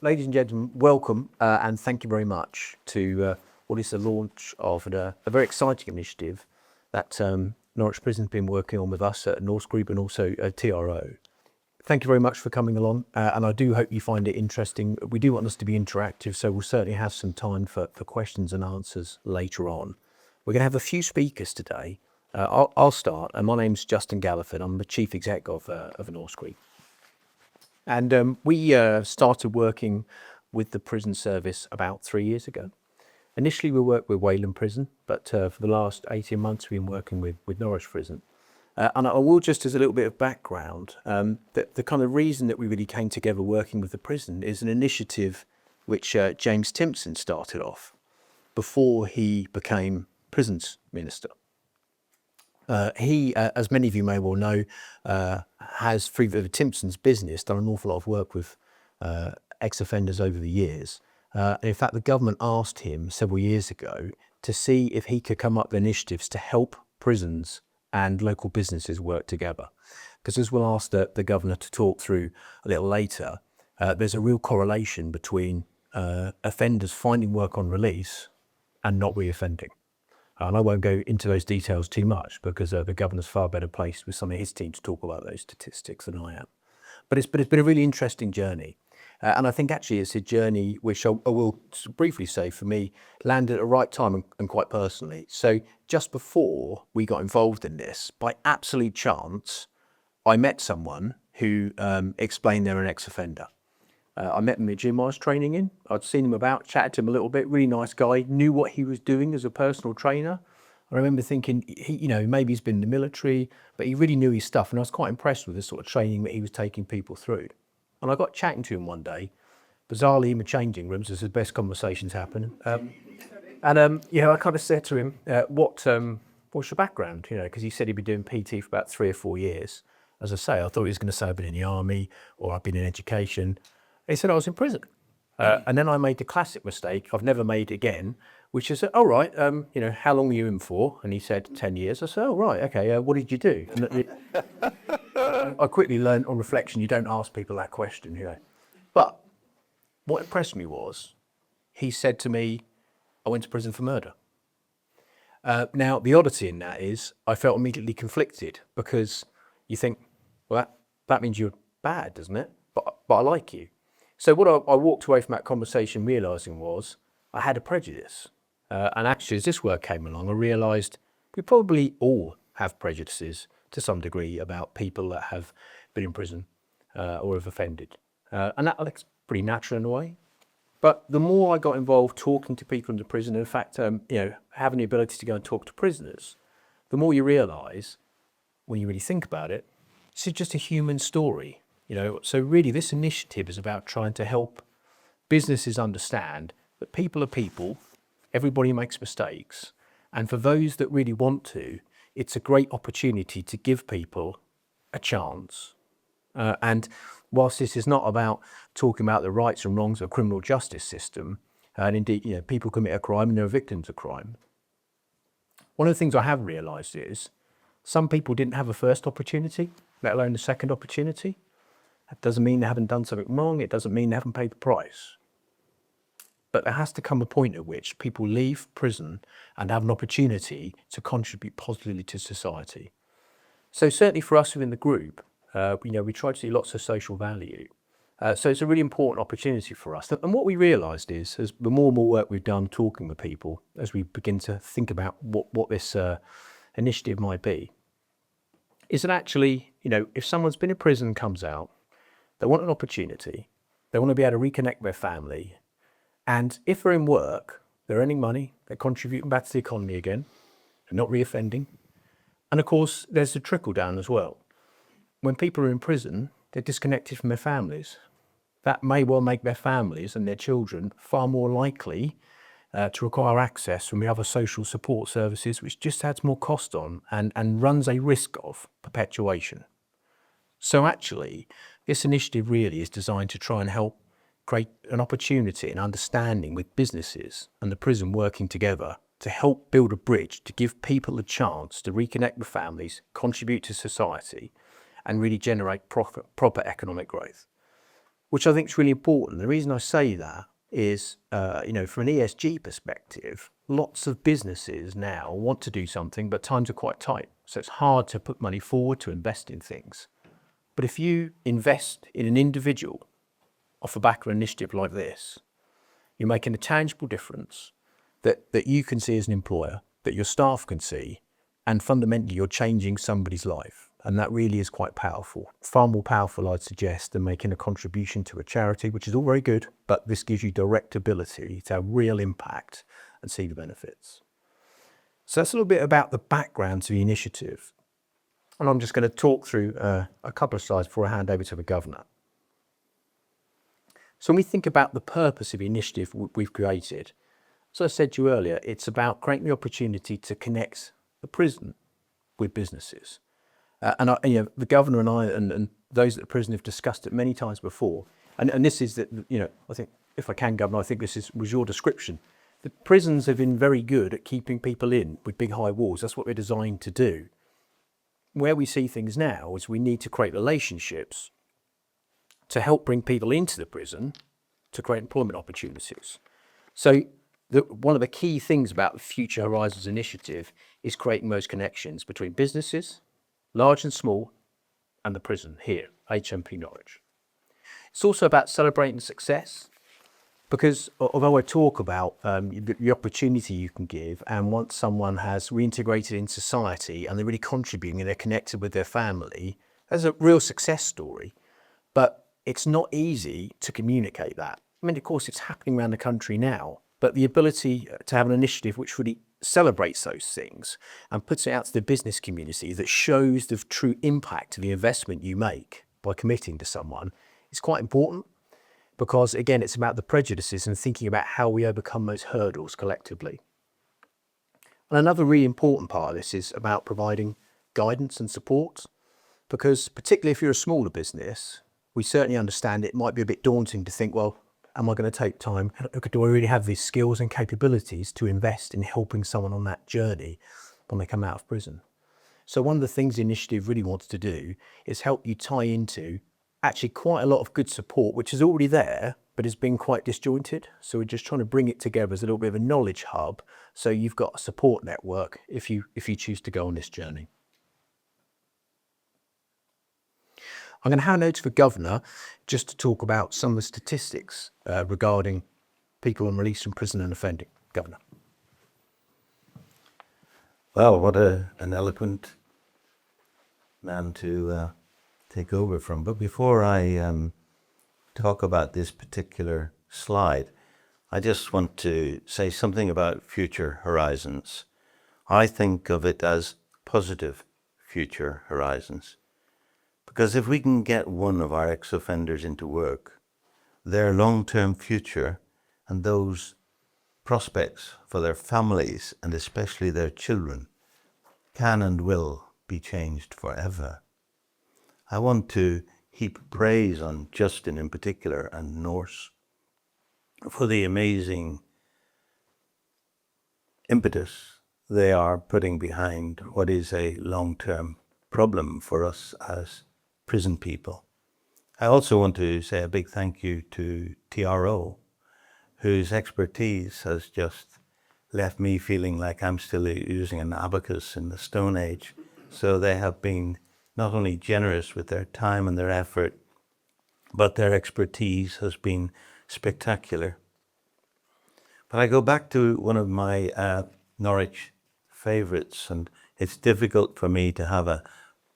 Ladies and gentlemen, welcome and thank you very much to what is the launch of a very exciting initiative that Norwich Prison's been working on with us at Norse Group and also TRO. Thank you very much for coming along, and I do hope you find it interesting. We do want this to be interactive, so we'll certainly have some time for questions and answers later on. We're going to have a few speakers today. I'll start, and my name's Justin Galliford. I'm the Chief Exec of Norse Group. And we started working with the prison service about 3 years ago. Initially, we worked with Wayland Prison, but for the last 18 months, we've been working with Norwich Prison. And I will just, as a little bit of background, that the kind of reason that we really came together working with the prison is an initiative which James Timpson started off before he became Prisons Minister. He, as many of you may well know, has, through the Timpson's business, done an awful lot of work with ex-offenders over the years. And in fact, the government asked him several years ago to see if he could come up with initiatives to help prisons and local businesses work together. Because as we'll ask the governor to talk through a little later, there's a real correlation between offenders finding work on release and not reoffending. And I won't go into those details too much because the governor's far better placed with some of his team to talk about those statistics than I am. But it's been a really interesting journey. And I think actually it's a journey which I will briefly say for me landed at the right time and quite personally. So just before we got involved in this, by absolute chance, I met someone who explained they're an ex-offender. I met him at the gym I was training in. I'd seen him about, chatted to him a little bit, really nice guy, knew what he was doing as a personal trainer. I remember thinking, maybe he's been in the military, but he really knew his stuff. And I was quite impressed with the sort of training that he was taking people through. And I got chatting to him one day, bizarrely in the changing rooms, as the best conversations happen. I kind of said to him, what's your background? Because he said he'd been doing PT for about 3 or 4 years. As I say, I thought he was going to say I've been in the army or I've been in education. He said I was in prison. And then I made the classic mistake I've never made again, which is, all right, how long were you in for? And he said 10 years. I said, oh, right, okay, what did you do? And I quickly learned on reflection, you don't ask people that question, But what impressed me was, he said to me, I went to prison for murder. Now, the oddity in that is I felt immediately conflicted because you think, well, that means you're bad, doesn't it? But I like you. So what I walked away from that conversation realising was I had a prejudice. And actually, as this work came along, I realised we probably all have prejudices to some degree about people that have been in prison or have offended. And that's pretty natural in a way. But the more I got involved talking to people in the prison, in fact, having the ability to go and talk to prisoners, the more you realise, when you really think about it, this is just a human story. So really this initiative is about trying to help businesses understand that people are people, everybody makes mistakes, and for those that really want to, it's a great opportunity to give people a chance. And whilst this is not about talking about the rights and wrongs of the criminal justice system, and indeed, people commit a crime and they're victims of crime, one of the things I have realised is some people didn't have a first opportunity, let alone the second opportunity. That doesn't mean they haven't done something wrong. It doesn't mean they haven't paid the price. But there has to come a point at which people leave prison and have an opportunity to contribute positively to society. So certainly for us within the group, we try to see lots of social value. So it's a really important opportunity for us. And what we realised is, as the more and more work we've done talking with people, as we begin to think about what this initiative might be, is that actually, if someone's been in prison and comes out, they want an opportunity, they want to be able to reconnect with their family, and if they're in work, they're earning money, they're contributing back to the economy again, they're not reoffending. And of course, there's the trickle down as well. When people are in prison, they're disconnected from their families. That may well make their families and their children far more likely to require access from the other social support services, which just adds more cost on and runs a risk of perpetuation. So actually, this initiative really is designed to try and help create an opportunity and understanding with businesses and the prison working together to help build a bridge to give people a chance to reconnect with families, contribute to society, and really generate proper economic growth. which I think is really important. The reason I say that is, from an ESG perspective, lots of businesses now want to do something, but times are quite tight. So it's hard to put money forward to invest in things. But if you invest in an individual off the back of an initiative like this, you're making a tangible difference that you can see as an employer, that your staff can see, and fundamentally you're changing somebody's life. And that really is quite powerful. Far more powerful, I'd suggest, than making a contribution to a charity, which is all very good, but this gives you direct ability to have real impact and see the benefits. So that's a little bit about the background to the initiative. And I'm just going to talk through a couple of slides before I hand over to the governor. So when we think about the purpose of the initiative we've created, as I said to you earlier, it's about creating the opportunity to connect the prison with businesses. The governor and I and those at the prison have discussed it many times before. And this is that, I think, if I can, Governor, I think this was your description. The prisons have been very good at keeping people in with big high walls. That's what they're designed to do. Where we see things now is we need to create relationships to help bring people into the prison to create employment opportunities. So one of the key things about the Future Horizons initiative is creating those connections between businesses, large and small, and the prison here, HMP Norwich. It's also about celebrating success, because although I talk about the opportunity you can give, and once someone has reintegrated in society and they're really contributing and they're connected with their family, that's a real success story. But it's not easy to communicate that. I mean, of course, it's happening around the country now, but the ability to have an initiative which really celebrates those things and puts it out to the business community that shows the true impact of the investment you make by committing to someone is quite important, because again, it's about the prejudices and thinking about how we overcome those hurdles collectively. And another really important part of this is about providing guidance and support, because particularly if you're a smaller business, we certainly understand it might be a bit daunting to think, well, am I going to take time? Do I really have these skills and capabilities to invest in helping someone on that journey when they come out of prison? So one of the things the initiative really wants to do is help you tie into actually quite a lot of good support, which is already there, but has been quite disjointed. So we're just trying to bring it together as a little bit of a knowledge hub, so you've got a support network if you choose to go on this journey. I'm going to hand over to the governor just to talk about some of the statistics regarding people on release from prison and offending. Governor. Well, what an eloquent man to take over from. But before I talk about this particular slide, I just want to say something about Future Horizons. I think of it as positive future horizons. Because if we can get one of our ex-offenders into work, their long-term future and those prospects for their families and especially their children can and will be changed forever. I want to heap praise on Justin in particular and Norse for the amazing impetus they are putting behind what is a long-term problem for us as prison people. I also want to say a big thank you to TRO, whose expertise has just left me feeling like I'm still using an abacus in the Stone Age. So they have been not only generous with their time and their effort, but their expertise has been spectacular. But I go back to one of my Norwich favourites, and it's difficult for me to have a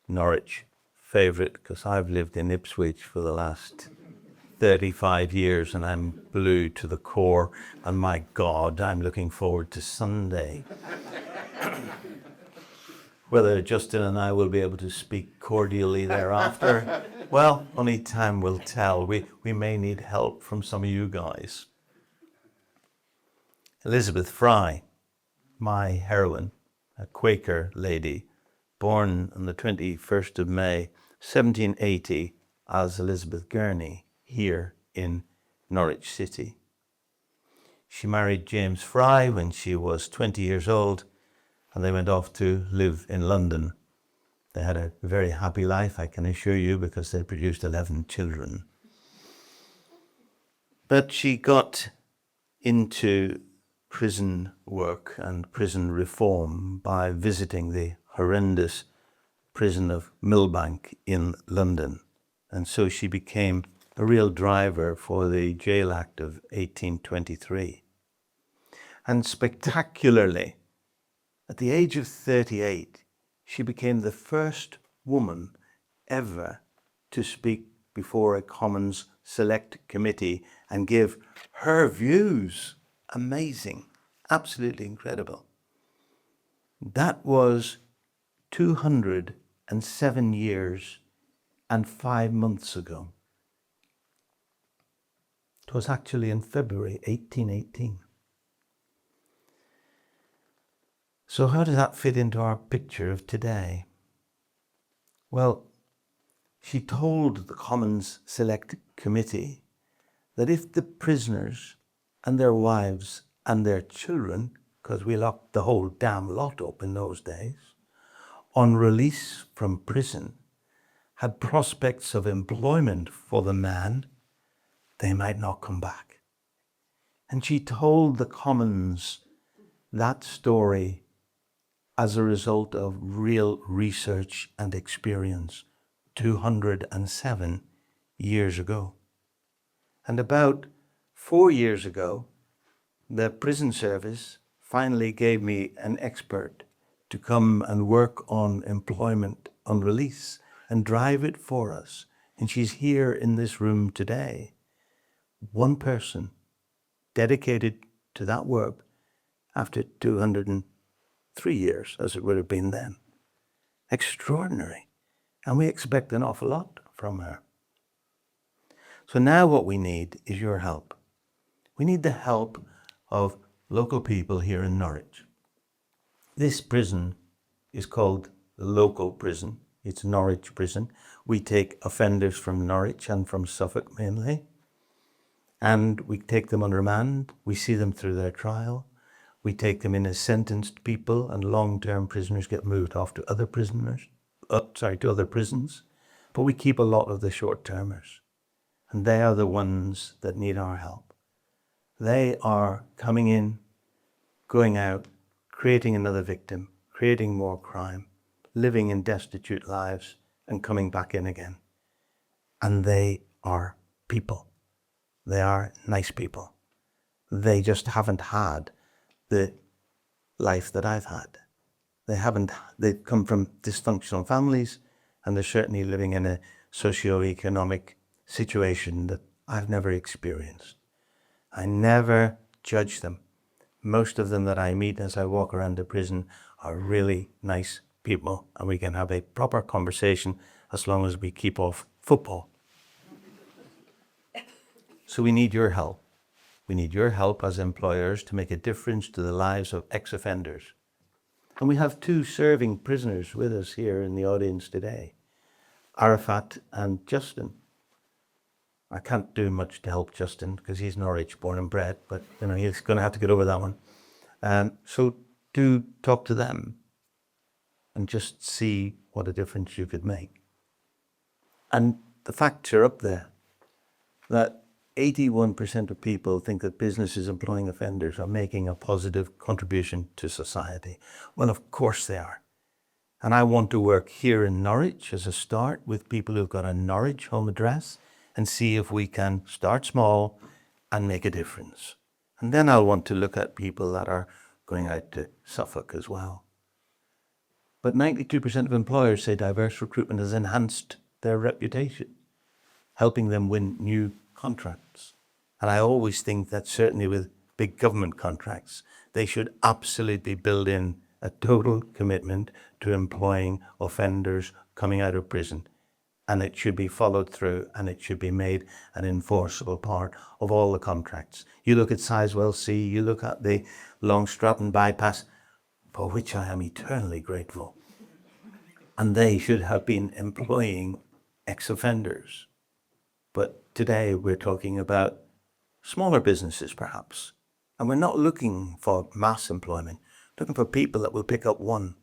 Norwich favourite because I've lived in Ipswich for the last 35 years and I'm blue to the core, and my God, I'm looking forward to Sunday. Whether Justin and I will be able to speak cordially thereafter, well, only time will tell. We may need help from some of you guys. Elizabeth Fry, my heroine, a Quaker lady, born on the 21st of May, 1780, as Elizabeth Gurney, here in Norwich City. She married James Fry when she was 20 years old, and they went off to live in London. They had a very happy life, I can assure you, because they produced 11 children. But she got into prison work and prison reform by visiting the horrendous prison of Millbank in London. And so she became a real driver for the Jail Act of 1823. And spectacularly, at the age of 38, she became the first woman ever to speak before a Commons Select Committee and give her views. Amazing, absolutely incredible. That was 207 years and 5 months ago. It was actually in February 1818. So how does that fit into our picture of today? Well, she told the Commons Select Committee that if the prisoners and their wives and their children, because we locked the whole damn lot up in those days, on release from prison, had prospects of employment for the man, they might not come back. And she told the Commons that story as a result of real research and experience 207 years ago. And about 4 years ago, the prison service finally gave me an expert to come and work on employment on release and drive it for us. And she's here in this room today. One person dedicated to that work after 203 years, as it would have been then. Extraordinary. And we expect an awful lot from her. So now what we need is your help. We need the help of local people here in Norwich. This prison is called the local prison. It's Norwich Prison. We take offenders from Norwich and from Suffolk mainly. And we take them on remand. We see them through their trial. We take them in as sentenced people, and long-term prisoners get moved off to other prisons. But we keep a lot of the short-termers. And they are the ones that need our help. They are coming in, going out, creating another victim, creating more crime, living in destitute lives, and coming back in again. And they are people. They are nice people. They just haven't had the life that I've had. They've come from dysfunctional families, and they're certainly living in a socio-economic situation that I've never experienced. I never judge them. Most of them that I meet as I walk around the prison are really nice people, and we can have a proper conversation as long as we keep off football. So we need your help. We need your help as employers to make a difference to the lives of ex-offenders. And we have 2 serving prisoners with us here in the audience today, Arafat and Justin. I can't do much to help Justin because he's Norwich born and bred, but he's going to have to get over that one. So do talk to them and just see what a difference you could make. And the facts are up there that 81% of people think that businesses employing offenders are making a positive contribution to society. Well, of course they are. And I want to work here in Norwich as a start with people who've got a Norwich home address and see if we can start small and make a difference. And then I'll want to look at people that are going out to Suffolk as well. But 92% of employers say diverse recruitment has enhanced their reputation, helping them win new contracts. And I always think that certainly with big government contracts, they should absolutely build in a total commitment to employing offenders coming out of prison. And it should be followed through, and it should be made an enforceable part of all the contracts. You look at Sizewell C, you look at the Long Stratton bypass, for which I am eternally grateful. And they should have been employing ex-offenders. But today we're talking about smaller businesses perhaps. And we're not looking for mass employment, looking for people that will pick up one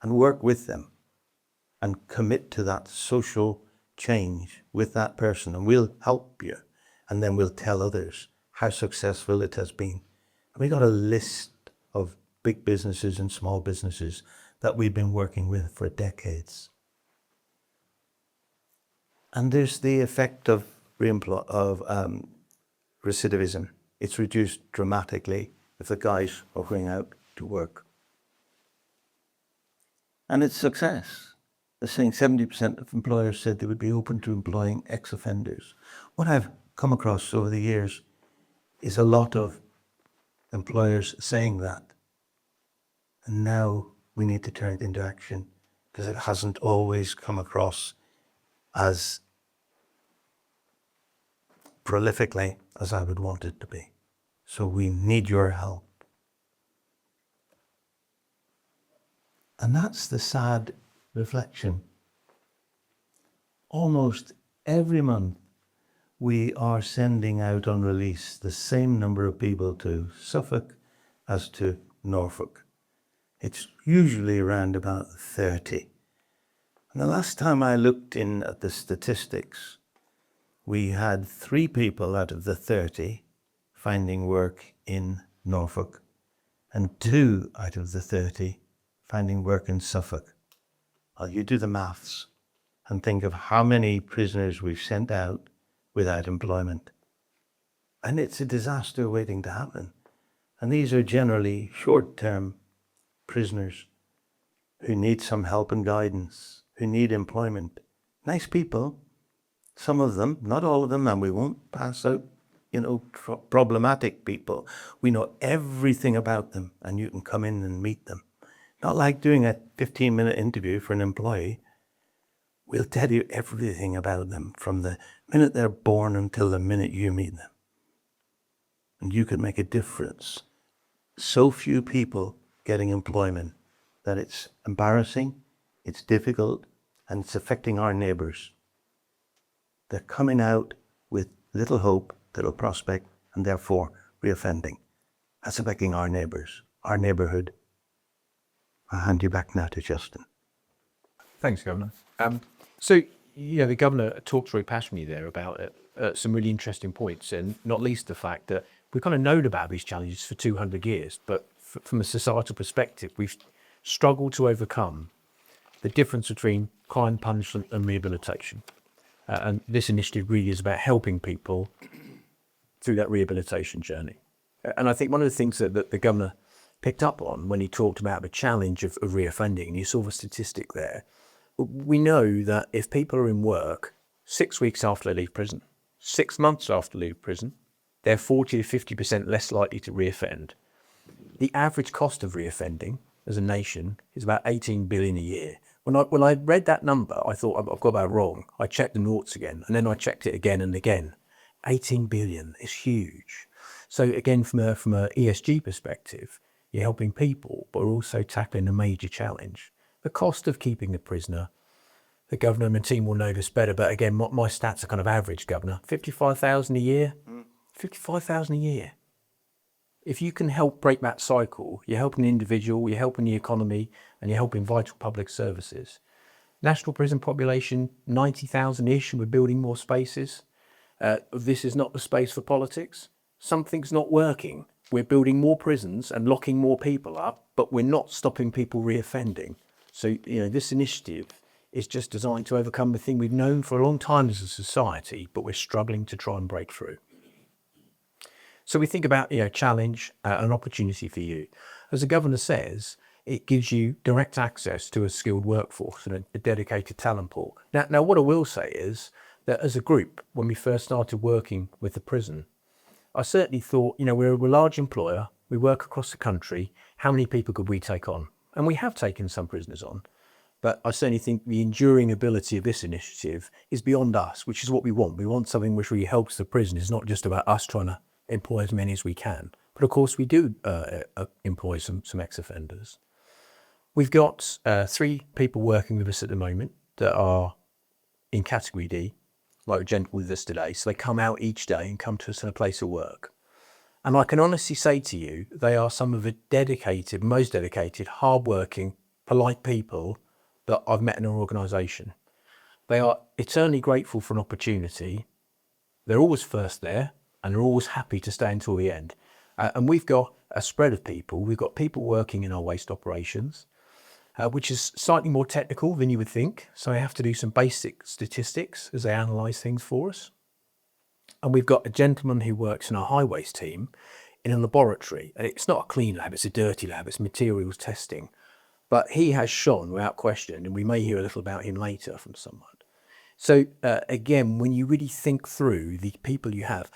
and work with them and commit to that social change with that person, and we'll help you. and then we'll tell others how successful it has been. And we got a list of big businesses and small businesses that we've been working with for decades. And there's the effect of recidivism. It's reduced dramatically if the guys are going out to work. And it's success. They're saying 70% of employers said they would be open to employing ex-offenders. What I've come across over the years is a lot of employers saying that. And now we need to turn it into action, because it hasn't always come across as prolifically as I would want it to be. So we need your help. And that's the sad reflection. Almost every month we are sending out on release the same number of people to Suffolk as to Norfolk. It's usually around about 30. And the last time I looked in at the statistics, we had 3 people out of the 30 finding work in Norfolk, and 2 out of the 30 finding work in Suffolk. Well, you do the maths and think of how many prisoners we've sent out without employment. And it's a disaster waiting to happen. And these are generally short-term prisoners who need some help and guidance, who need employment. Nice people, some of them, not all of them, and we won't pass out, problematic people. We know everything about them, and you can come in and meet them. Not like doing a 15-minute interview for an employee. We'll tell you everything about them from the minute they're born until the minute you meet them. And you could make a difference. So few people getting employment that it's embarrassing, it's difficult, and it's affecting our neighbours. They're coming out with little hope that it'll prospect, and therefore reoffending. That's affecting our neighbours, our neighbourhood. I'll hand you back now to Justin. Thanks, Governor. So, the Governor talked very passionately there about some really interesting points, and not least the fact that we've kind of known about these challenges for 200 years, but from a societal perspective, we've struggled to overcome the difference between crime punishment and rehabilitation. And this initiative really is about helping people through that rehabilitation journey. And I think one of the things that the Governor picked up on when he talked about the challenge of reoffending, and you saw the statistic there, we know that if people are in work 6 weeks after they leave prison, 6 months after they leave prison, they're 40 to 50% less likely to reoffend. The average cost of reoffending as a nation is about 18 billion a year. When I read that number, I thought I've got that wrong. I checked the noughts again, and then I checked it again and again. 18 billion is huge. So again, from a ESG perspective, you're helping people, but we're also tackling a major challenge. The cost of keeping the prisoner, the Governor and the team will know this better, but again, my stats are kind of average, Governor. 55,000 a year? 55,000 a year. If you can help break that cycle, you're helping the individual, you're helping the economy, and you're helping vital public services. National prison population, 90,000-ish, and we're building more spaces. This is not the space for politics. Something's not working. We're building more prisons and locking more people up, but we're not stopping people reoffending. So, this initiative is just designed to overcome the thing we've known for a long time as a society, but we're struggling to try and break through. So we think about, challenge, an opportunity for you. As the Governor says, it gives you direct access to a skilled workforce and a dedicated talent pool. Now, what I will say is that as a group, when we first started working with the prison, I certainly thought, we're a large employer, we work across the country, how many people could we take on? And we have taken some prisoners on. But I certainly think the enduring ability of this initiative is beyond us, which is what we want. We want something which really helps the prison. It's not just about us trying to employ as many as we can. But of course, we do employ some ex-offenders. We've got 3 people working with us at the moment that are in Category D, like a gentleman with us today. So they come out each day and come to us in a place of work. And I can honestly say to you, they are some of the most dedicated, hardworking, polite people that I've met in our organisation. They are eternally grateful for an opportunity, They're always first there, and they're always happy to stay until the end. And we've got a spread of people. We've got people working in our waste operations, which is slightly more technical than you would think. So they have to do some basic statistics as they analyse things for us. And we've got a gentleman who works in our high waste team in a laboratory. And it's not a clean lab, it's a dirty lab, it's materials testing. But he has shone without question, and we may hear a little about him later from someone. So again, when you really think through the people you have,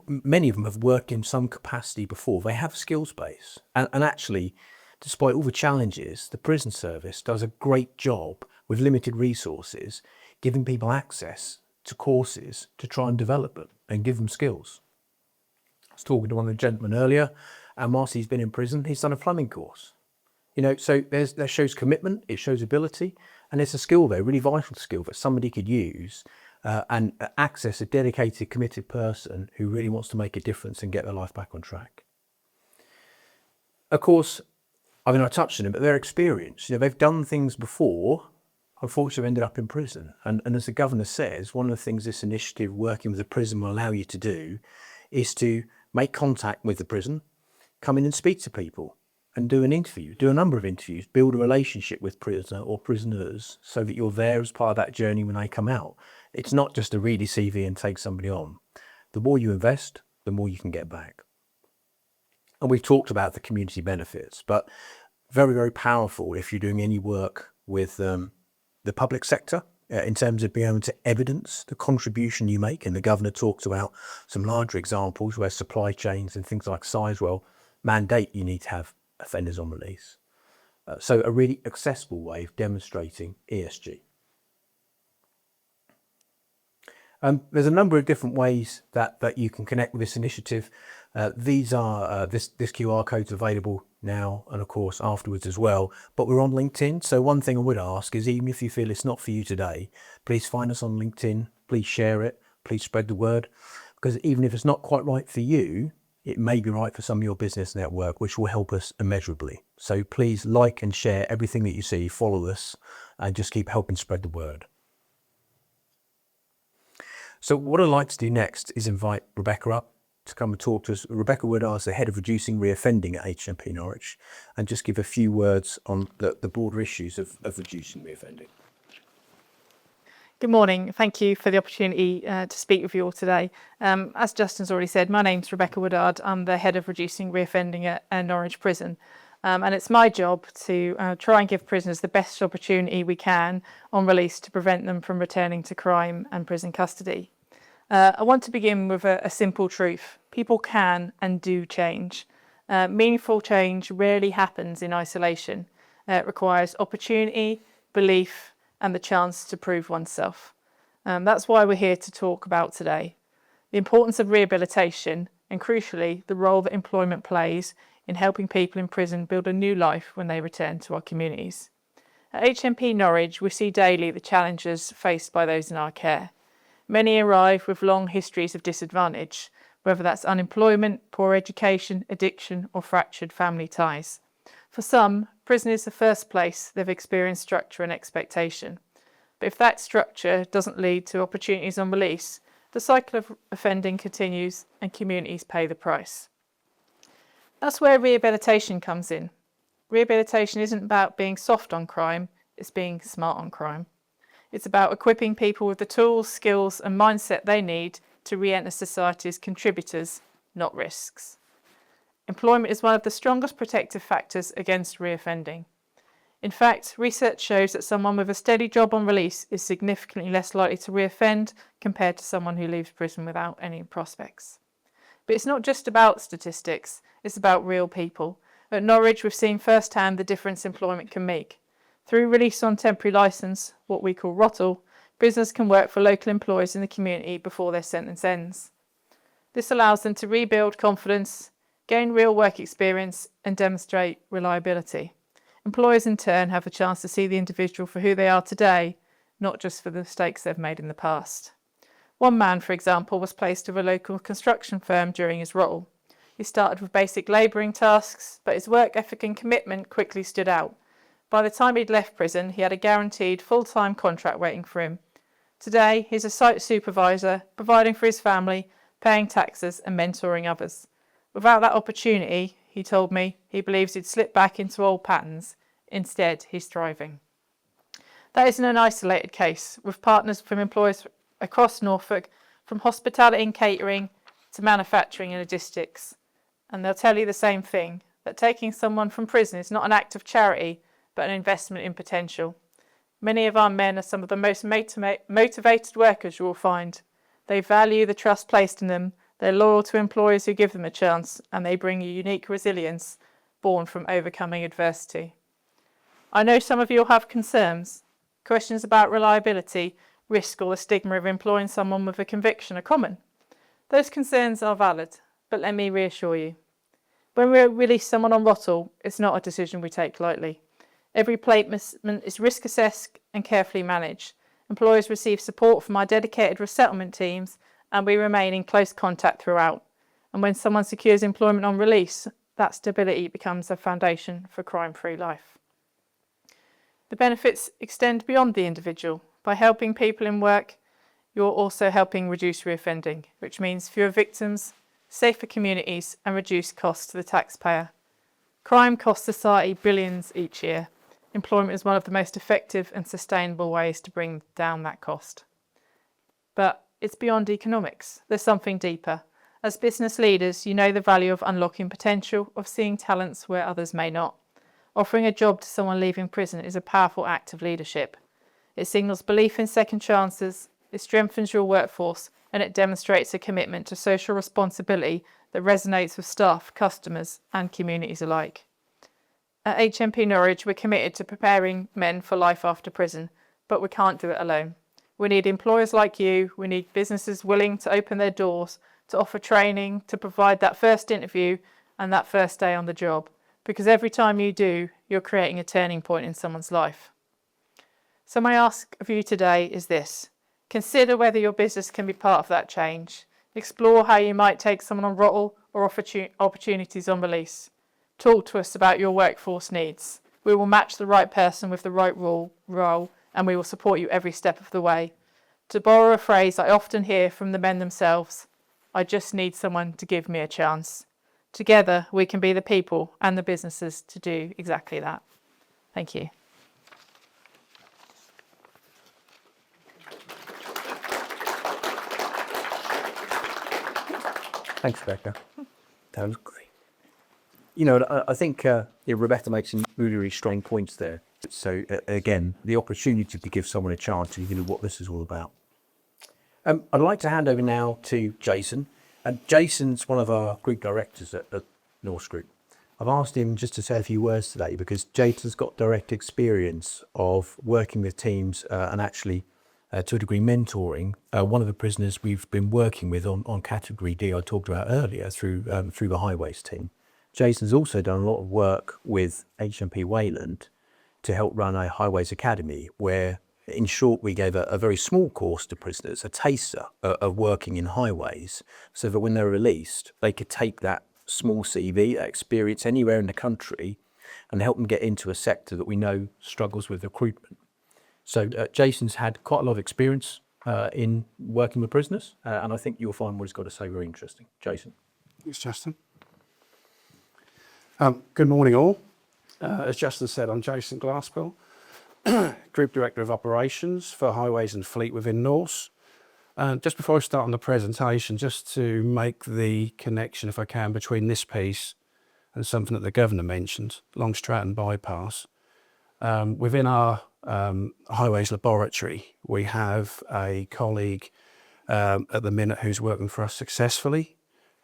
many of them have worked in some capacity before. They have a skills base. And actually, despite all the challenges, the prison service does a great job with limited resources, giving people access to courses to try and develop them and give them skills. I was talking to one of the gentlemen earlier, and whilst he's been in prison, he's done a plumbing course. So that shows commitment, it shows ability, and it's a skill there, a really vital skill that somebody could use and access a dedicated, committed person who really wants to make a difference and get their life back on track. Of course, I touched on it, but their experience, they've done things before, unfortunately ended up in prison. And as the governor says, one of the things this initiative working with the prison will allow you to do is to make contact with the prison, come in and speak to people, and do an interview, do a number of interviews, build a relationship with prisoner or prisoners so that you're there as part of that journey when they come out. It's not just to read your CV and take somebody on. The more you invest, the more you can get back. And we've talked about the community benefits, but very, very powerful if you're doing any work with the public sector in terms of being able to evidence the contribution you make. And the governor talks about some larger examples where supply chains and things like Sizewell mandate you need to have offenders on release. So a really accessible way of demonstrating ESG. There's a number of different ways that you can connect with this initiative. These are this QR code's available now and of course afterwards as well, but we're on LinkedIn. So one thing I would ask is, even if you feel it's not for you today, please find us on LinkedIn, please share it, please spread the word, because even if it's not quite right for you, it may be right for some of your business network, which will help us immeasurably. So please like and share everything that you see, follow us, and just keep helping spread the word. So what I'd like to do next is invite Rebecca up to come and talk to us. Rebecca Woodard is the head of reducing reoffending at HMP Norwich, and just give a few words on the broader issues of reducing reoffending. Good morning. Thank you for the opportunity to speak with you all today. As Justin's already said, my name's Rebecca Woodard. I'm the head of reducing reoffending at Norwich Prison. And it's my job to try and give prisoners the best opportunity we can on release to prevent them from returning to crime and prison custody. I want to begin with a simple truth. People can and do change. Meaningful change rarely happens in isolation. It requires opportunity, belief, and the chance to prove oneself. That's why we're here to talk about today. The importance of rehabilitation and, crucially, the role that employment plays in helping people in prison build a new life when they return to our communities. At HMP Norwich, we see daily the challenges faced by those in our care. Many arrive with long histories of disadvantage, whether that's unemployment, poor education, addiction, or fractured family ties. For some, prison is the first place they've experienced structure and expectation. But if that structure doesn't lead to opportunities on release, the cycle of offending continues and communities pay the price. That's where rehabilitation comes in. Rehabilitation isn't about being soft on crime, it's being smart on crime. It's about equipping people with the tools, skills, and mindset they need to re-enter society as contributors, not risks. Employment is one of the strongest protective factors against reoffending. In fact, research shows that someone with a steady job on release is significantly less likely to reoffend compared to someone who leaves prison without any prospects. But it's not just about statistics, it's about real people. At Norwich, we've seen firsthand the difference employment can make. Through release on temporary licence, what we call ROTL, prisoners can work for local employers in the community before their sentence ends. This allows them to rebuild confidence, gain real work experience, and demonstrate reliability. Employers in turn have a chance to see the individual for who they are today, not just for the mistakes they've made in the past. One man, for example, was placed with a local construction firm during his role. He started with basic labouring tasks, but his work ethic and commitment quickly stood out. By the time he'd left prison, he had a guaranteed full-time contract waiting for him. Today, he's a site supervisor, providing for his family, paying taxes and mentoring others. Without that opportunity, he told me, he believes he'd slip back into old patterns. Instead, he's thriving. That isn't an isolated case, with partners from employers across Norfolk, from hospitality and catering to manufacturing and logistics. And they'll tell you the same thing, that taking someone from prison is not an act of charity, but an investment in potential. Many of our men are some of the most motivated workers you will find. They value the trust placed in them, they're loyal to employers who give them a chance, and they bring a unique resilience born from overcoming adversity. I know some of you will have concerns. Questions about reliability, risk, or the stigma of employing someone with a conviction are common. Those concerns are valid, but let me reassure you. When we release someone on Rottle, it's not a decision we take lightly. Every placement is risk assessed and carefully managed. Employers receive support from our dedicated resettlement teams, and we remain in close contact throughout. And when someone secures employment on release, that stability becomes a foundation for crime-free life. The benefits extend beyond the individual. By helping people in work, you're also helping reduce reoffending, which means fewer victims, safer communities, and reduced costs to the taxpayer. Crime costs society billions each year. Employment is one of the most effective and sustainable ways to bring down that cost. But it's beyond economics. There's something deeper. As business leaders, you know the value of unlocking potential, of seeing talents where others may not. Offering a job to someone leaving prison is a powerful act of leadership. It signals belief in second chances, it strengthens your workforce, and it demonstrates a commitment to social responsibility that resonates with staff, customers, and communities alike. At HMP Norwich, we're committed to preparing men for life after prison, but we can't do it alone. We need employers like you, we need businesses willing to open their doors, to offer training, to provide that first interview and that first day on the job. Because every time you do, you're creating a turning point in someone's life. So my ask of you today is this. Consider whether your business can be part of that change. Explore how you might take someone on Rottle or opportunities on release. Talk to us about your workforce needs. We will match the right person with the right role, and we will support you every step of the way. To borrow a phrase I often hear from the men themselves, I just need someone to give me a chance. Together, we can be the people and the businesses to do exactly that. Thank you. Thanks, Rebecca. That was great. You know, I think Rebecca makes some really, really strong points there. So again, the opportunity to give someone a chance is really what this is all about. I'd like to hand over now to Jason. And Jason's one of our group directors at Norse Group. I've asked him just to say a few words today because Jason's got direct experience of working with teams and actually, to a degree, mentoring one of the prisoners we've been working with on Category D I talked about earlier through the Highways team. Jason's also done a lot of work with HMP Wayland to help run a Highways Academy where, in short, we gave a very small course to prisoners, a taster of working in highways, so that when they're released, they could take that small CV, that experience anywhere in the country, and help them get into a sector that we know struggles with recruitment. So Jason's had quite a lot of experience in working with prisoners, and I think you'll find what he's got to say very interesting. Jason. Thanks, Justin. Good morning, all. As Justin said, I'm Jason Glasswell, Group Director of Operations for Highways and Fleet within Norse. Just before I start on the presentation, just to make the connection, if I can, between this piece and something that the Governor mentioned, Long Stratton Bypass. Within our Highways laboratory, we have a colleague at the minute who's working for us successfully,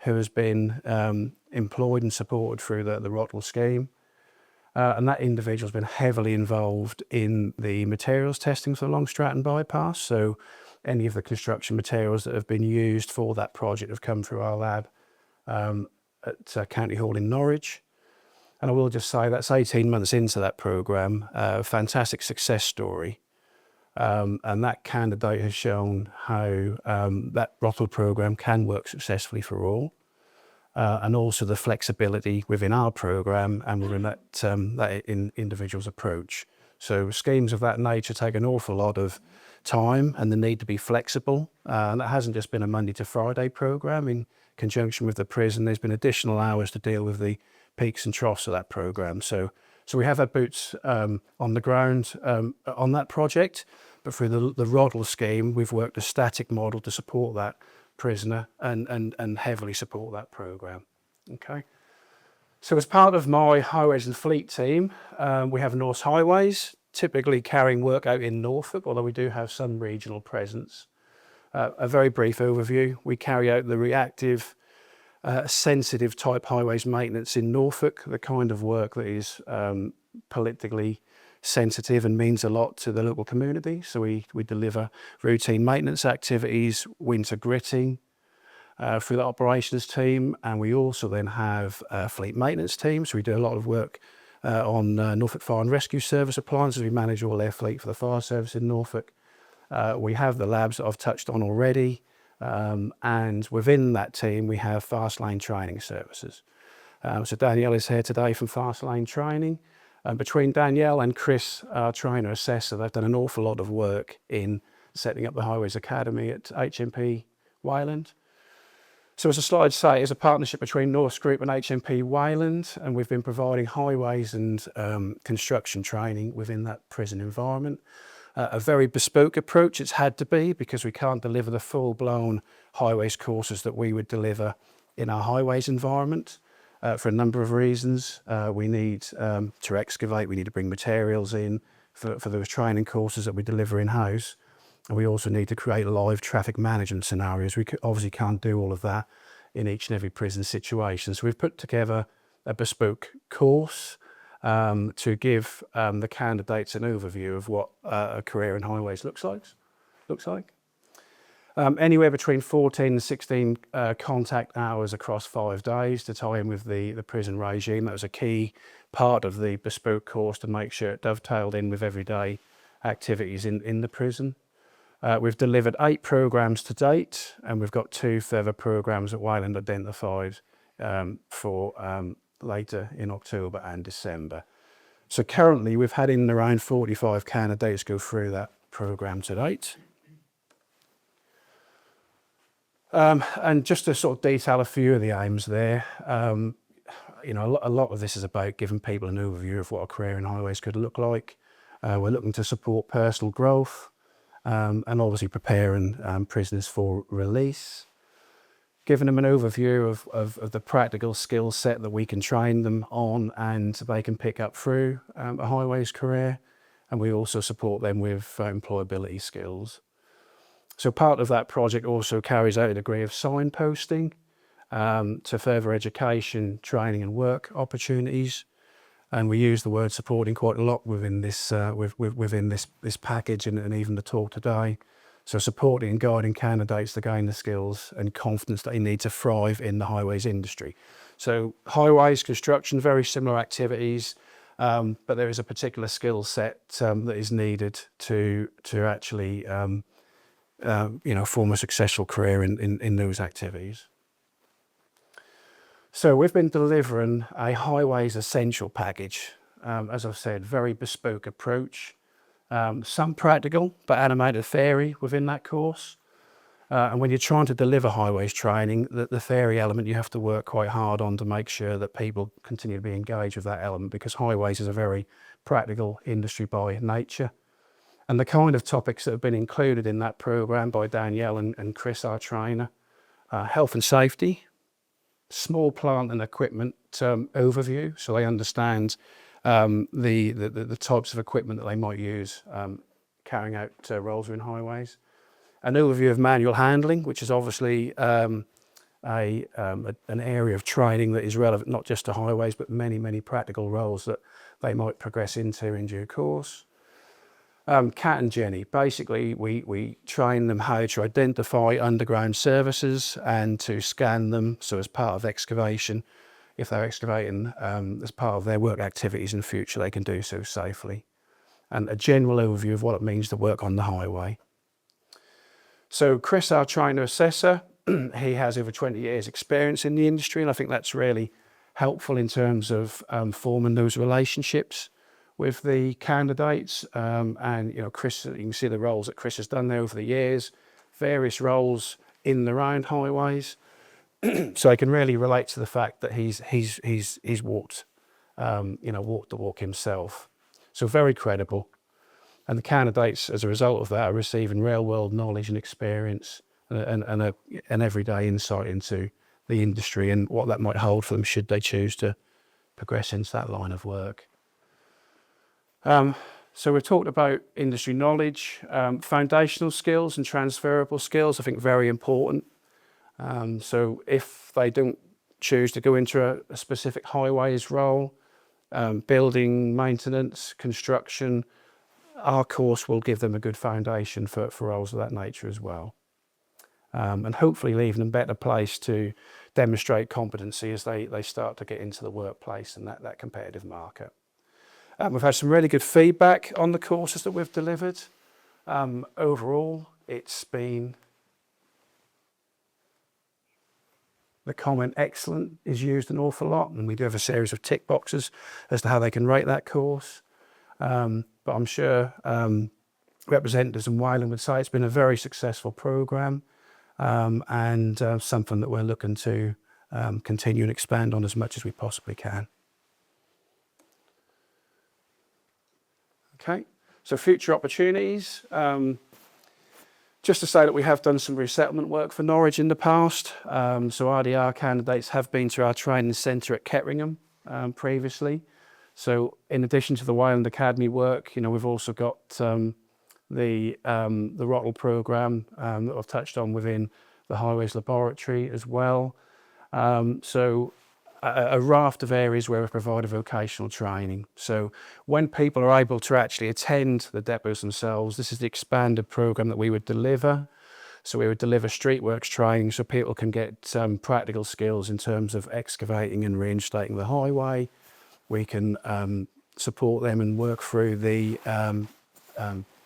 who has been employed and supported through the Rottle scheme. And that individual's been heavily involved in the materials testing for the Long Stratton Bypass. So any of the construction materials that have been used for that project have come through our lab at County Hall in Norwich. And I will just say that's 18 months into that programme, a fantastic success story. And that candidate has shown how that Rottle programme can work successfully for all. And also the flexibility within our programme and within that individual's approach. So schemes of that nature take an awful lot of time and the need to be flexible. And that hasn't just been a Monday to Friday program. In conjunction with the prison, there's been additional hours to deal with the peaks and troughs of that program. So we have had boots on the ground on that project, but through the Roddle scheme, we've worked a static model to support that prisoner and heavily support that program. Okay. So as part of my highways and fleet team, we have Norse Highways, typically carrying work out in Norfolk, although we do have some regional presence. A very brief overview: we carry out the reactive, sensitive type highways maintenance in Norfolk, the kind of work that is politically sensitive and means a lot to the local community. So we deliver routine maintenance activities, winter gritting, through the operations team, and we also then have a fleet maintenance team. So we do a lot of work on Norfolk Fire and Rescue Service appliances. We manage all their fleet for the fire service in Norfolk. We have the labs that I've touched on already, and within that team we have fast lane training services. So Danielle is here today from fast lane training. Between Danielle and Chris, our trainer assessor, they've done an awful lot of work in setting up the Highways Academy at HMP Wayland. So as the slides say, it's a partnership between Norse Group and HMP Wayland, and we've been providing highways and construction training within that prison environment. A very bespoke approach it's had to be, because we can't deliver the full-blown highways courses that we would deliver in our highways environment for a number of reasons. We need to excavate, we need to bring materials in for those training courses that we deliver in-house. And we also need to create live traffic management scenarios. We obviously can't do all of that in each and every prison situation. So we've put together a bespoke course to give the candidates an overview of what a career in highways looks like. Anywhere between 14 and 16 contact hours across 5 days to tie in with the prison regime. That was a key part of the bespoke course, to make sure it dovetailed in with everyday activities in the prison. We've delivered 8 programs to date, and we've got 2 further programs at Wayland identified for later in October and December. So currently we've had in around 45 candidates go through that program to date. And just to sort of detail a few of the aims there, you know, a lot of this is about giving people an overview of what a career in highways could look like. We're looking to support personal growth, and obviously preparing prisoners for release, giving them an overview of the practical skill set that we can train them on and they can pick up through a highways career, and we also support them with employability skills. So part of that project also carries out a degree of signposting to further education, training and work opportunities. And we use the word supporting quite a lot within this within this package and even the talk today. So supporting and guiding candidates to gain the skills and confidence that they need to thrive in the highways industry. So highways, construction, very similar activities, but there is a particular skill set that is needed to actually you know, form a successful career in those activities. So we've been delivering a highways essential package. As I've said, very bespoke approach. Some practical, but animated theory within that course. And when you're trying to deliver highways training, the theory element you have to work quite hard on to make sure that people continue to be engaged with that element, because highways is a very practical industry by nature. And the kind of topics that have been included in that program by Danielle and Chris, our trainer: health and safety, small plant and equipment overview, so they understand the types of equipment that they might use carrying out roles in highways. An overview of manual handling, which is obviously an area of training that is relevant not just to highways, but many practical roles that they might progress into in due course. Cat and Jenny, basically we train them how to identify underground services and to scan them, so as part of excavation, if they're excavating as part of their work activities in future, they can do so safely. And a general overview of what it means to work on the highway. So Chris, our trainer assessor, he has over 20 years experience in the industry, and I think that's really helpful in terms of forming those relationships with the candidates, and Chris, you can see the roles that Chris has done there over the years, various roles in and around highways. So I can really relate to the fact that he's walked walked the walk himself. So very credible. And the candidates, as a result of that, are receiving real world knowledge and experience and an everyday insight into the industry and what that might hold for them should they choose to progress into that line of work. So we've talked about industry knowledge, foundational skills and transferable skills, I think very important. So if they don't choose to go into a specific highways role, building, maintenance, construction, our course will give them a good foundation for roles of that nature as well. And hopefully leaving them better placed to demonstrate competency as they start to get into the workplace and that competitive market. We've had some really good feedback on the courses that we've delivered. Overall, it's been, the comment excellent is used an awful lot, and we do have a series of tick boxes as to how they can rate that course. But I'm sure representatives in Wylam would say it's been a very successful programme, and something that we're looking to continue and expand on as much as we possibly can. Okay, so future opportunities. Just to say that we have done some resettlement work for Norwich in the past. So RDR candidates have been to our training centre at Ketteringham previously. So in addition to the Wylam Academy work, we've also got the ROTL programme that I've touched on within the Highways Laboratory as well. So a raft of areas where we provide vocational training. So when people are able to actually attend the depots themselves, this is the expanded programme that we would deliver. So we would deliver streetworks training so people can get practical skills in terms of excavating and reinstating the highway. We can support them and work through the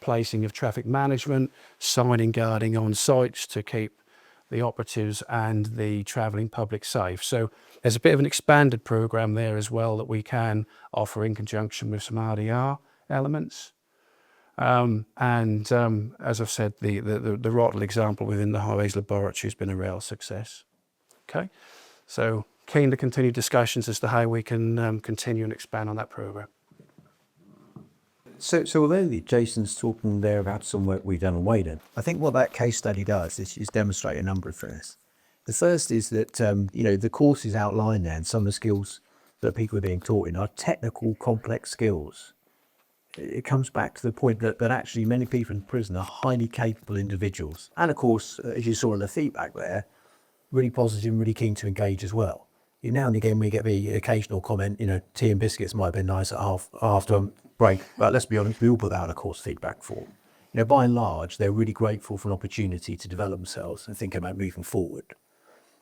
placing of traffic management, signing guarding on sites to keep the operatives and the travelling public safe. So there's a bit of an expanded programme there as well that we can offer in conjunction with some RDR elements. And as I've said, the ROTL example within the Highways Laboratory has been a real success. Okay, so keen to continue discussions as to how we can continue and expand on that programme. So although Jason's talking there about some work we've done on Wading, I think what that case study does is demonstrate a number of things. The first is that, the courses outlined there and some of the skills that people are being taught in are technical, complex skills. It comes back to the point that actually many people in prison are highly capable individuals. And of course, as you saw in the feedback there, really positive and really keen to engage as well. Now and again, we get the occasional comment, tea and biscuits might have been nice at after break, but let's be honest, we all put that on a course feedback form. By and large, they're really grateful for an opportunity to develop themselves and think about moving forward.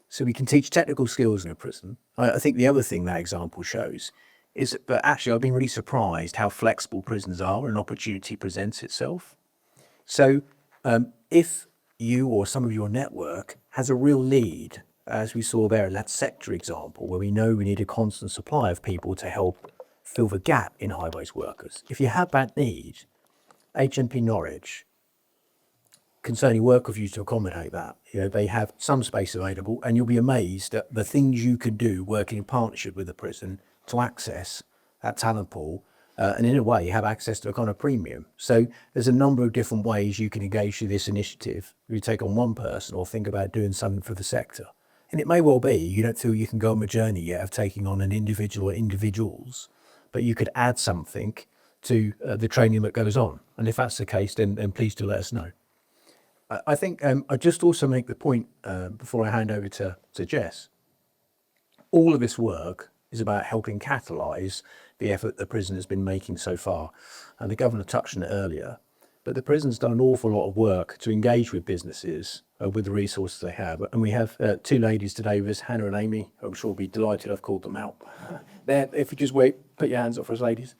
So we can teach technical skills in a prison. I think the other thing that example shows is that actually I've been really surprised how flexible prisons are when an opportunity presents itself. So if you or some of your network has a real need, as we saw there in that sector example, where we know we need a constant supply of people to help fill the gap in highways workers. If you have that need, HMP Norwich can certainly work with you to accommodate that. They have some space available, and you'll be amazed at the things you can do working in partnership with the prison to access that talent pool, and in a way have access to a kind of premium. So there's a number of different ways you can engage with this initiative. You take on one person or think about doing something for the sector. And it may well be you don't feel you can go on a journey yet of taking on an individual or individuals, but you could add something to the training that goes on. And if that's the case, then please do let us know. I think I just also make the point before I hand over to Jess. All of this work is about helping catalyse the effort the prison has been making so far. And the Governor touched on it earlier, but the prison's done an awful lot of work to engage with businesses with the resources they have. And we have two ladies today with us, Hannah and Amy. I'm sure will be delighted I've called them out. If you just wait, put your hands up for us, ladies.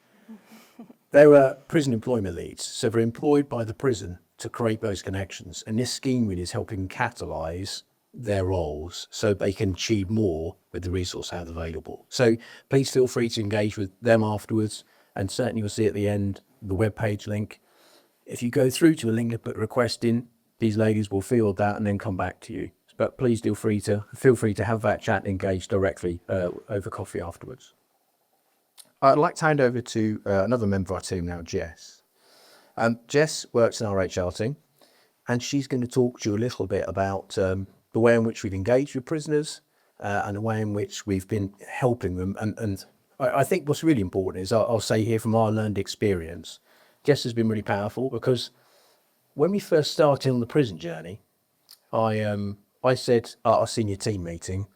They're prison employment leads, so they're employed by the prison to create those connections. And this scheme really is helping catalyse their roles so they can achieve more with the resource they have available. So please feel free to engage with them afterwards. And certainly you'll see at the end the webpage link. If you go through to a link to put a request in, these ladies will field that and then come back to you. But please feel free to have that chat, engage directly over coffee afterwards. I'd like to hand over to another member of our team now, Jess. Jess works in our HR team, and she's going to talk to you a little bit about the way in which we've engaged with prisoners and the way in which we've been helping them. And I think what's really important is, I'll say here from our learned experience, Jess has been really powerful, because when we first started on the prison journey, I said at our senior team meeting,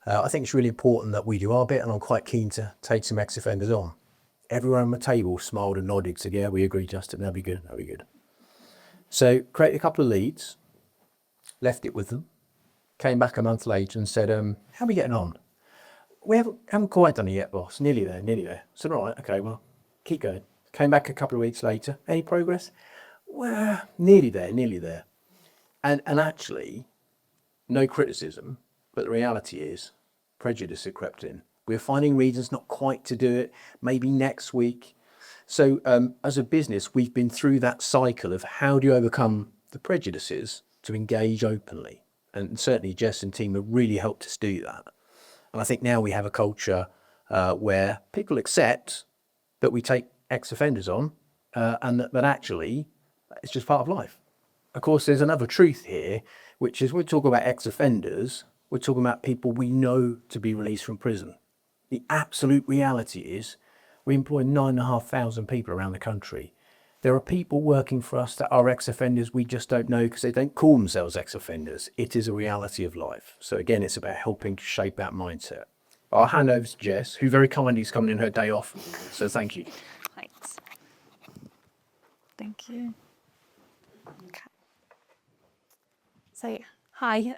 I think it's really important that we do our bit, and I'm quite keen to take some ex-offenders on. Everyone on the table smiled and nodded, said, yeah, we agree, Justin, that'll be good, that'll be good. So created a couple of leads, left it with them, came back a month later and said, how are we getting on? We haven't quite done it yet, boss, nearly there. I said, all right, okay, well, keep going. Came back a couple of weeks later, any progress? Well, nearly there. And actually, no criticism, but the reality is prejudice had crept in. We're finding reasons not quite to do it, maybe next week. So as a business, we've been through that cycle of how do you overcome the prejudices to engage openly? And certainly Jess and team have really helped us do that. And I think now we have a culture where people accept that we take ex-offenders on and that actually it's just part of life. Of course, there's another truth here, which is we're talking about ex-offenders, we're talking about people we know to be released from prison. The absolute reality is we employ 9,500 people around the country. There are people working for us that are ex-offenders we just don't know because they don't call themselves ex-offenders. It is a reality of life. So again, it's about helping shape that mindset. I'll hand over to Jess, who very kindly is coming in her day off. So thank you. Thanks. Thank you. Okay. So, hi,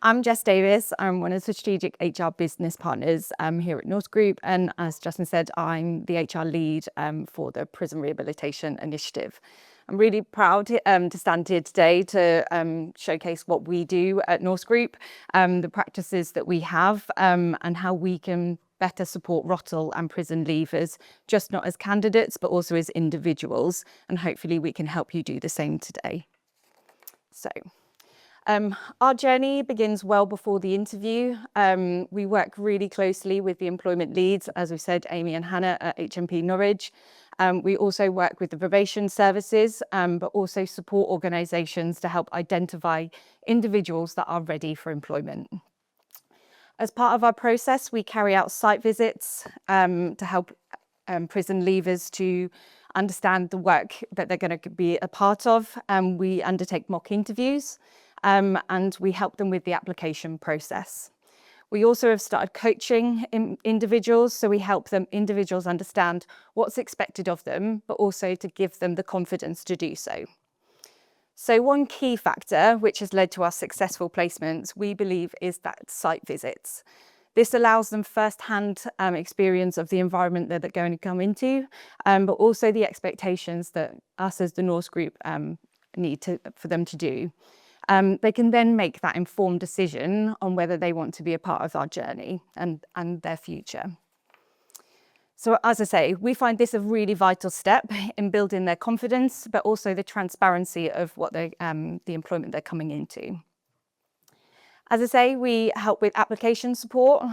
I'm Jess Davis. I'm one of the strategic HR business partners here at Norse Group. And as Justin said, I'm the HR lead for the Prison Rehabilitation Initiative. I'm really proud to stand here today to showcase what we do at Norse Group, the practices that we have and how we can better support ROTL and prison leavers, just not as candidates, but also as individuals. And hopefully we can help you do the same today. So our journey begins well before the interview. We work really closely with the employment leads, as we said, Amy and Hannah at HMP Norwich. We also work with the probation services, but also support organisations to help identify individuals that are ready for employment. As part of our process, we carry out site visits to help prison leavers to understand the work that they're going to be a part of. We undertake mock interviews and we help them with the application process. We also have started coaching individuals, so we help individuals understand what's expected of them, but also to give them the confidence to do so. So one key factor which has led to our successful placements, we believe, is that site visits. This allows them first-hand experience of the environment that they're going to come into, but also the expectations that us as the Norse Group need for them to do. They can then make that informed decision on whether they want to be a part of our journey and their future. So as I say, we find this a really vital step in building their confidence, but also the transparency of what the employment they're coming into. As I say, we help with application support.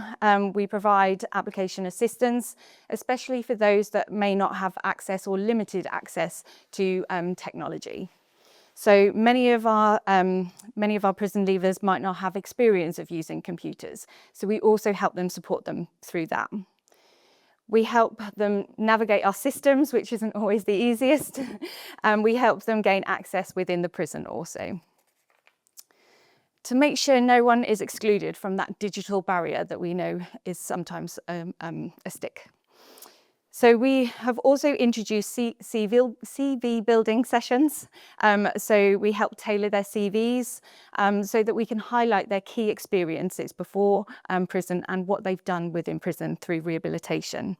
We provide application assistance, especially for those that may not have access or limited access to technology. So many of our prison leavers might not have experience of using computers. So we also help them, support them through that. We help them navigate our systems, which isn't always the easiest. And we help them gain access within the prison also, to make sure no one is excluded from that digital barrier that we know is sometimes a stick. So we have also introduced CV building sessions. So we help tailor their CVs so that we can highlight their key experiences before prison and what they've done within prison through rehabilitation.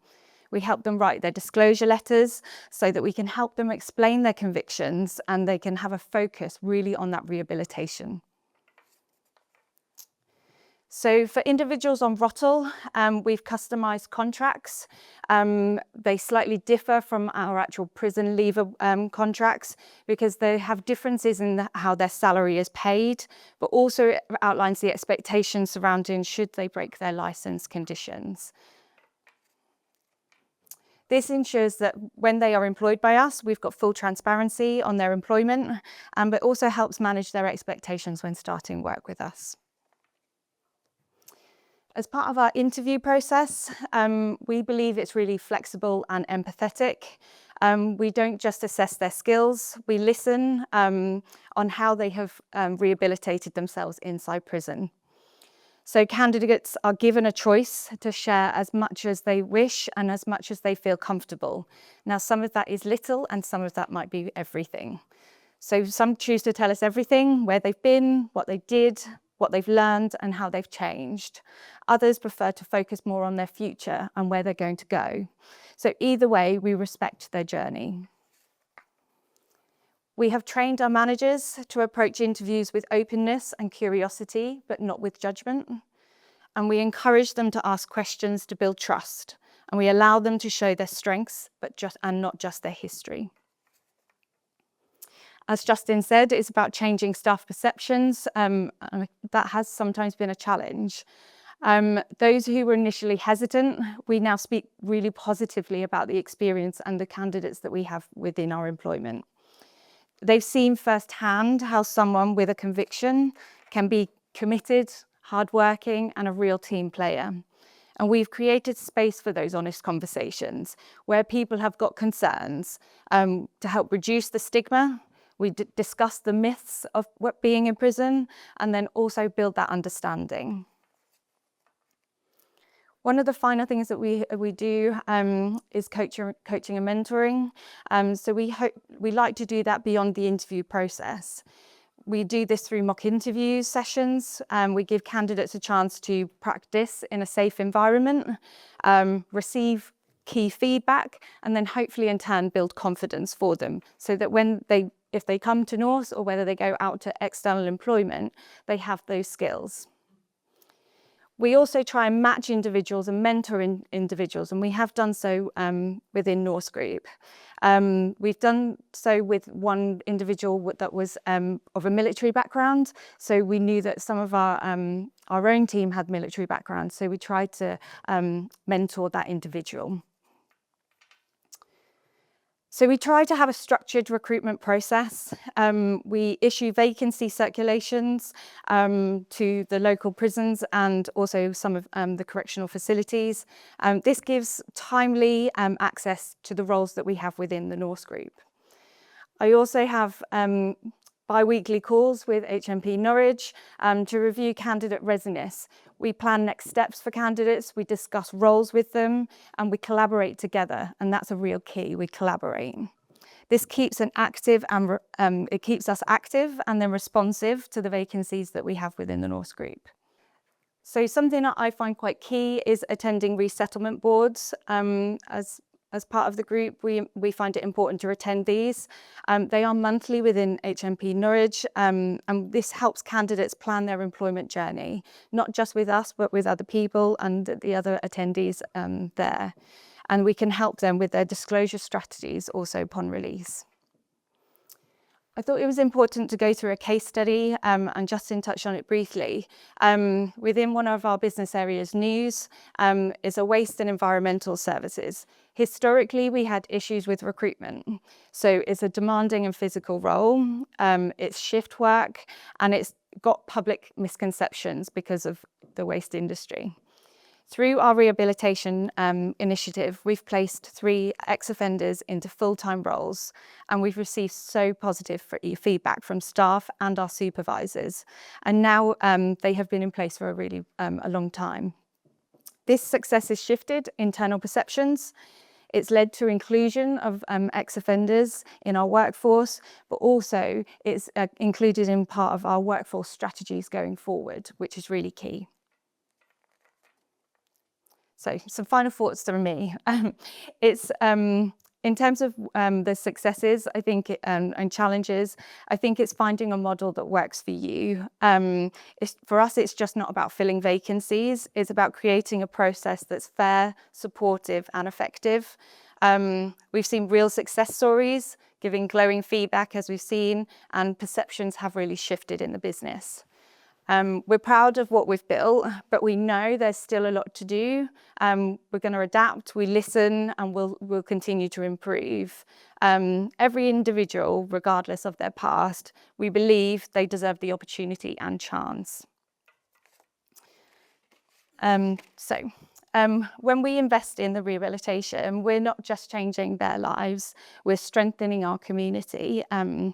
We help them write their disclosure letters so that we can help them explain their convictions and they can have a focus really on that rehabilitation. So for individuals on ROTL, we've customised contracts. They slightly differ from our actual prison leaver contracts because they have differences in how their salary is paid, but also it outlines the expectations surrounding should they break their licence conditions. This ensures that when they are employed by us, we've got full transparency on their employment, but also helps manage their expectations when starting work with us. As part of our interview process, we believe it's really flexible and empathetic. We don't just assess their skills, we listen on how they have rehabilitated themselves inside prison. So candidates are given a choice to share as much as they wish and as much as they feel comfortable. Now, some of that is little and some of that might be everything. So some choose to tell us everything, where they've been, what they did, what they've learned and how they've changed. Others prefer to focus more on their future and where they're going to go. So either way, we respect their journey. We have trained our managers to approach interviews with openness and curiosity, but not with judgment. And we encourage them to ask questions to build trust. And we allow them to show their strengths, and not just their history. As Justin said, it's about changing staff perceptions. That has sometimes been a challenge. Those who were initially hesitant, we now speak really positively about the experience and the candidates that we have within our employment. They've seen firsthand how someone with a conviction can be committed, hardworking, and a real team player. And we've created space for those honest conversations where people have got concerns to help reduce the stigma. We discuss the myths of what being in prison and then also build that understanding. One of the final things that we do is coaching and mentoring. So we like to do that beyond the interview process. We do this through mock interview sessions. We give candidates a chance to practice in a safe environment, receive key feedback, and then hopefully in turn build confidence for them so that if they come to Norse or whether they go out to external employment, they have those skills. We also try and match individuals and mentor individuals, and we have done so within Norse Group. We've done so with one individual that was of a military background, so we knew that some of our own team had military backgrounds, so we tried to mentor that individual. So we try to have a structured recruitment process. We issue vacancy circulations to the local prisons and also some of the correctional facilities. This gives timely access to the roles that we have within the Norse Group. I also have bi-weekly calls with HMP Norwich to review candidate readiness. We plan next steps for candidates, we discuss roles with them, and we collaborate together, and that's a real key, we collaborate. This keeps it keeps us active and then responsive to the vacancies that we have within the Norse Group. So something that I find quite key is attending resettlement boards. As part of the group, we find it important to attend these. They are monthly within HMP Norwich, and this helps candidates plan their employment journey, not just with us, but with other people and the other attendees there. And we can help them with their disclosure strategies also upon release. I thought it was important to go through a case study, and Justin touched on it briefly. Within one of our business areas, news, is a waste and environmental services. Historically, we had issues with recruitment. So it's a demanding and physical role, it's shift work, and it's got public misconceptions because of the waste industry. Through our rehabilitation initiative, we've placed 3 ex-offenders into full-time roles, and we've received so positive feedback from staff and our supervisors. And now they have been in place for a long time. This success has shifted internal perceptions. It's led to inclusion of ex-offenders in our workforce, but also it's included in part of our workforce strategies going forward, which is really key. So some final thoughts from me. It's In terms of the successes, I think, and challenges, I think it's finding a model that works for you. For us, it's just not about filling vacancies. It's about creating a process that's fair, supportive, and effective. We've seen real success stories, giving glowing feedback as we've seen, and perceptions have really shifted in the business. We're proud of what we've built, but we know there's still a lot to do. We're going to adapt, we listen, and we'll continue to improve. Every individual, regardless of their past, we believe they deserve the opportunity and chance. When we invest in the rehabilitation, we're not just changing their lives, we're strengthening our community and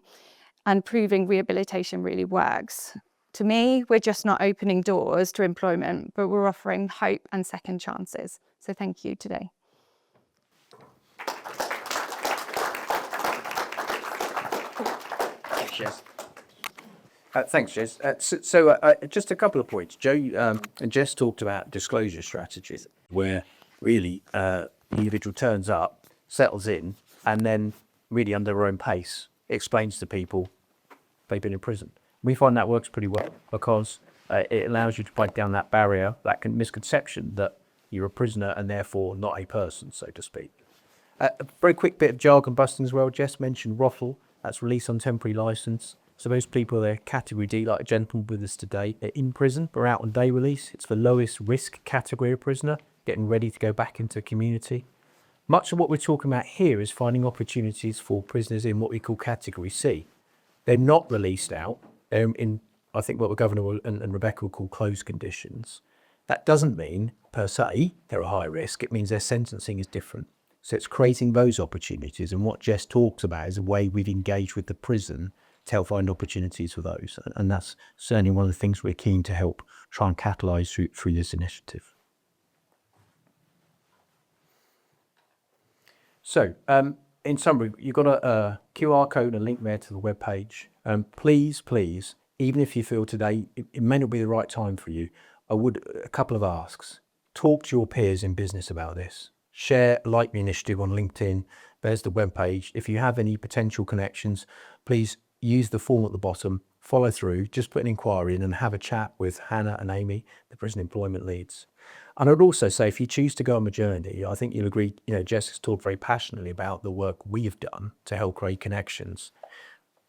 proving rehabilitation really works. To me, we're just not opening doors to employment, but we're offering hope and second chances. So thank you today. Thanks, Jess. Just a couple of points. Joe and Jess talked about disclosure strategies, where really the individual turns up, settles in, and then really under their own pace explains to people they've been in prison. We find that works pretty well because it allows you to break down that barrier, that misconception that you're a prisoner and therefore not a person, so to speak. A very quick bit of jargon busting as well. Jess mentioned ROFL, that's release on temporary licence. So those people, they're category D, like a gentleman with us today. They're in prison, but out on day release. It's the lowest risk category of prisoner, getting ready to go back into the community. Much of what we're talking about here is finding opportunities for prisoners in what we call category C. They're not released out. They're in, I think, what the Governor and Rebecca will call closed conditions. That doesn't mean, per se, they're a high risk. It means their sentencing is different. So it's creating those opportunities. And what Jess talks about is a way we've engaged with the prison to help find opportunities for those. And that's certainly one of the things we're keen to help try and catalyse through this initiative. So, in summary, you've got a QR code and a link there to the webpage. Please, even if you feel today it may not be the right time for you, a couple of asks. Talk to your peers in business about this. Share, like the initiative on LinkedIn. There's the webpage. If you have any potential connections, please use the form at the bottom, follow through, just put an inquiry in and have a chat with Hannah and Amy, the prison employment leads. And I'd also say, if you choose to go on a journey, I think you'll agree, Jess has talked very passionately about the work we've done to help create connections.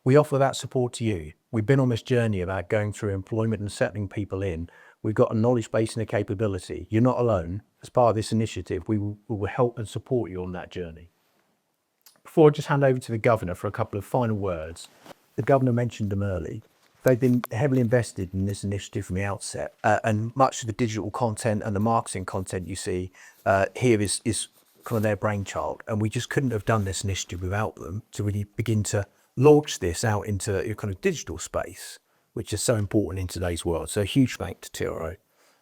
We offer that support to you. We've been on this journey about going through employment and settling people in. We've got a knowledge base and a capability. You're not alone. As part of this initiative, we will help and support you on that journey. Before I just hand over to the Governor for a couple of final words, the Governor mentioned them early. They've been heavily invested in this initiative from the outset, and much of the digital content and the marketing content you see here is kind of their brainchild, and we just couldn't have done this initiative without them to really begin to launch this out into a kind of digital space, which is so important in today's world. So a huge thank to TRO.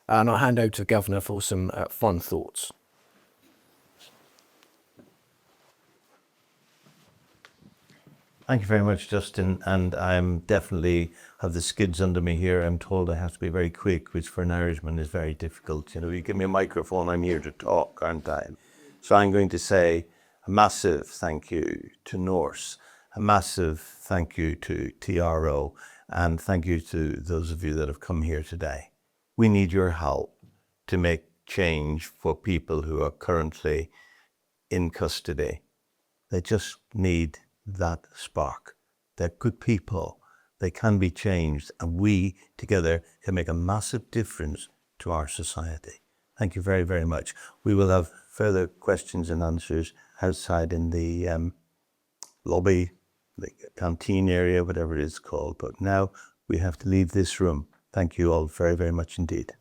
And I'll hand over to the Governor for some fun thoughts. Thank you very much, Justin. And I'm definitely have the skids under me here. I'm told I have to be very quick, which for an Irishman is very difficult. You give me a microphone, I'm here to talk, aren't I? So I'm going to say a massive thank you to Norse, a massive thank you to TRO, and thank you to those of you that have come here today. We need your help to make change for people who are currently in custody. They just need that spark. They're good people. They can be changed, and we together can make a massive difference to our society. Thank you very, very much. We will have further questions and answers outside in the lobby, the canteen area, whatever it is called. But now we have to leave this room. Thank you all very, very much indeed.